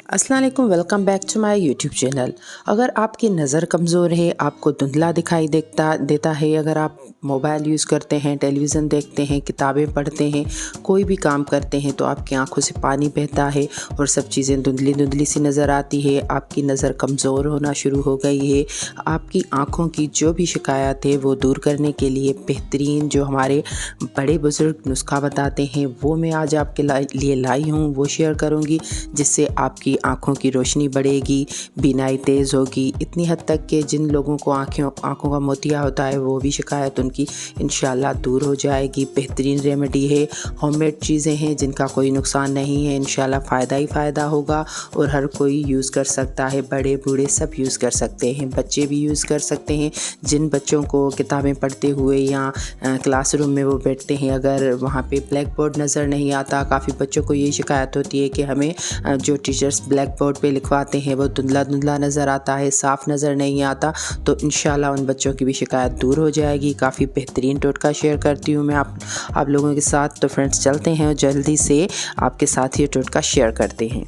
अस्सलाम वालेकुम, welcome back to my YouTube channel. अगर आपकी नज़र कमज़ोर है, आपको धुंधला दिखाई देता है, अगर आप मोबाइल यूज़ करते हैं, टेलीविज़न देखते हैं, किताबें पढ़ते हैं, कोई भी काम करते हैं तो आपकी आंखों से पानी बहता है और सब चीज़ें धुंधली धुंधली सी नज़र आती है, आपकी नज़र कमज़ोर होना शुरू हो गई है, आपकी आँखों की जो भी शिकायत है वो दूर करने के लिए बेहतरीन जो हमारे बड़े बुज़ुर्ग नुस्खा बताते हैं वो मैं आज आपके लिए लाई हूँ, वो शेयर करूँगी, जिससे आपकी आँखों की रोशनी बढ़ेगी, बीनाई तेज़ होगी, इतनी हद तक कि जिन लोगों को आँखों का मोतिया होता है वो भी शिकायत उनकी इंशाल्लाह दूर हो जाएगी। बेहतरीन रेमेडी है, होममेड चीज़ें हैं जिनका कोई नुकसान नहीं है, इंशाल्लाह फ़ायदा ही फ़ायदा होगा और हर कोई यूज़ कर सकता है, बड़े बूढ़े सब यूज़ कर सकते हैं, बच्चे भी यूज़ कर सकते हैं। जिन बच्चों को किताबें पढ़ते हुए या क्लासरूम में वो बैठते हैं, अगर वहाँ पे ब्लैक बोर्ड नज़र नहीं आता, काफ़ी बच्चों को ये शिकायत होती है कि हमें जो टीचर्स ब्लैक बोर्ड पे लिखवाते हैं वो धुंधला धुंधला नज़र आता है, साफ़ नज़र नहीं आता, तो इंशाल्लाह उन बच्चों की भी शिकायत दूर हो जाएगी। काफ़ी बेहतरीन टोटका शेयर करती हूँ मैं आप लोगों के साथ। तो फ्रेंड्स चलते हैं और जल्दी से आपके साथ ये टोटका शेयर करते हैं।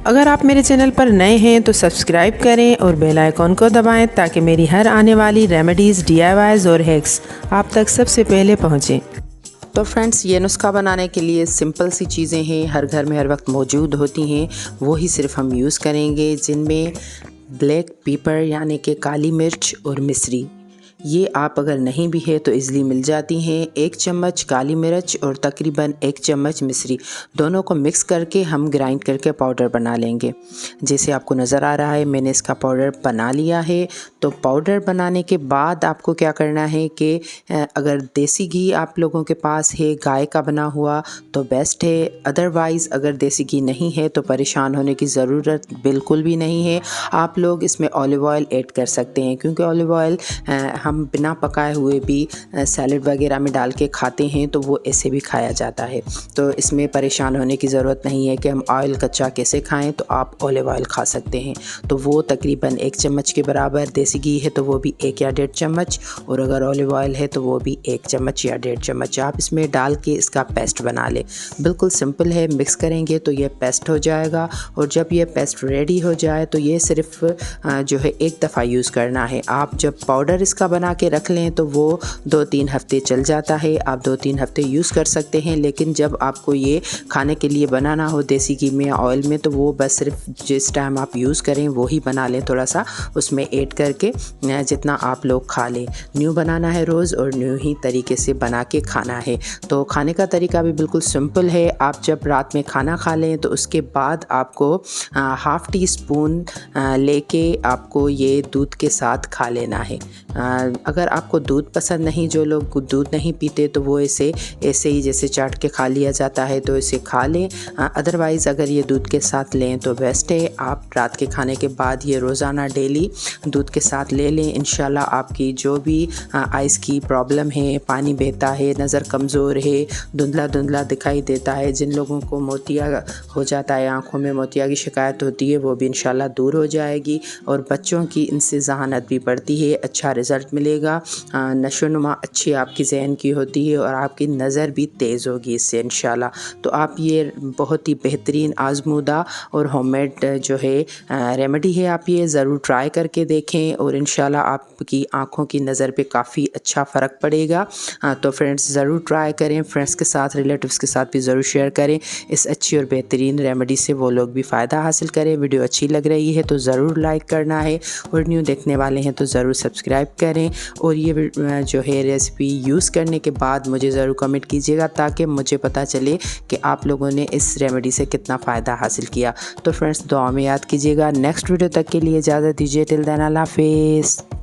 अगर आप मेरे चैनल पर नए हैं तो सब्सक्राइब करें और बेल आइकॉन को दबाएं ताकि मेरी हर आने वाली रेमेडीज़, DIYs और हैक्स आप तक सबसे पहले पहुँचें। तो फ्रेंड्स ये नुस्खा बनाने के लिए सिंपल सी चीज़ें हैं, हर घर में हर वक्त मौजूद होती हैं, वो ही सिर्फ हम यूज़ करेंगे, जिनमें ब्लैक पेपर यानी कि काली मिर्च और मिश्री, ये आप अगर नहीं भी है तो इज़िली मिल जाती हैं। 1 चम्मच काली मिर्च और तकरीबन 1 चम्मच मिश्री, दोनों को मिक्स करके हम ग्राइंड करके पाउडर बना लेंगे। जैसे आपको नज़र आ रहा है मैंने इसका पाउडर बना लिया है। तो पाउडर बनाने के बाद आपको क्या करना है कि अगर देसी घी आप लोगों के पास है गाय का बना हुआ तो बेस्ट है, अदरवाइज़ अगर देसी घी नहीं है तो परेशान होने की ज़रूरत बिल्कुल भी नहीं है। आप लोग इसमें ऑलिव ऑयल ऐड कर सकते हैं, क्योंकि ऑलिव ऑयल हम बिना पकाए हुए भी सैलेड वगैरह में डाल के खाते हैं तो वो ऐसे भी खाया जाता है। तो इसमें परेशान होने की ज़रूरत नहीं है कि हम ऑयल कच्चा कैसे खाएं, तो आप ऑलिव ऑयल खा सकते हैं। तो वो तकरीबन 1 चम्मच के बराबर, देसी घी है तो वो भी 1 या 1.5 चम्मच, और अगर ऑलिव ऑयल है तो वो भी 1 चम्मच या 1.5 चम्मच आप इसमें डाल के इसका पेस्ट बना लें। बिल्कुल सिंपल है, मिक्स करेंगे तो ये पेस्ट हो जाएगा। और जब ये पेस्ट रेडी हो जाए तो ये सिर्फ जो है एक दफ़ा यूज़ करना है। आप जब पाउडर इसका बना के रख लें तो वो 2-3 हफ्ते चल जाता है, आप 2-3 हफ्ते यूज़ कर सकते हैं। लेकिन जब आपको ये खाने के लिए बनाना हो देसी घी में या ऑयल में, तो वो बस सिर्फ जिस टाइम आप यूज़ करें वो ही बना लें, थोड़ा सा उसमें ऐड करके जितना आप लोग खा लें। न्यू बनाना है रोज़ और न्यू ही तरीके से बना के खाना है। तो खाने का तरीका भी बिल्कुल सिंपल है। आप जब रात में खाना खा लें तो उसके बाद आपको हाफ़ टी स्पून लेके आपको ये दूध के साथ खा लेना है। अगर आपको दूध पसंद नहीं, जो लोग दूध नहीं पीते, तो वो ऐसे ही जैसे चाट के खा लिया जाता है तो इसे खा लें। अदरवाइज़ अगर ये दूध के साथ लें तो बेस्ट है। आप रात के खाने के बाद ये रोज़ाना डेली दूध के साथ ले लें, इंशाल्लाह आपकी जो भी आइज़ की प्रॉब्लम है, पानी बहता है, नज़र कमज़ोर है, धुंधला धुंधला दिखाई देता है, जिन लोगों को मोतिया हो जाता है, आँखों में मोतिया की शिकायत होती है, वो भी इंशाल्लाह दूर हो जाएगी। और बच्चों की इनसे ज़हानत भी बढ़ती है, अच्छा रिज़ल्ट मिलेगा, नशोनुमा अच्छी आपकी ज़हन की होती है और आपकी नज़र भी तेज़ होगी इससे इंशाल्लाह। तो आप ये बहुत ही बेहतरीन आज़मूदा और होममेड जो है रेमेडी है, आप ये ज़रूर ट्राई करके देखें और इंशाल्लाह आपकी आँखों की नज़र पे काफ़ी अच्छा फ़र्क पड़ेगा। तो फ्रेंड्स ज़रूर ट्राई करें, फ्रेंड्स के साथ, रिलेटिव्स के साथ भी ज़रूर शेयर करें इस अच्छी और बेहतरीन रेमेडी से, वो लोग भी फ़ायदा हासिल करें। वीडियो अच्छी लग रही है तो ज़रूर लाइक करना है और न्यू देखने वाले हैं तो ज़रूर सब्सक्राइब करें। और ये जो है रेसिपी यूज़ करने के बाद मुझे ज़रूर कमेंट कीजिएगा ताकि मुझे पता चले कि आप लोगों ने इस रेमेडी से कितना फ़ायदा हासिल किया। तो फ्रेंड्स दुआ में याद कीजिएगा। नेक्स्ट वीडियो तक के लिए इजाज़त दीजिए। टिल देन अल्लाह हाफिज़।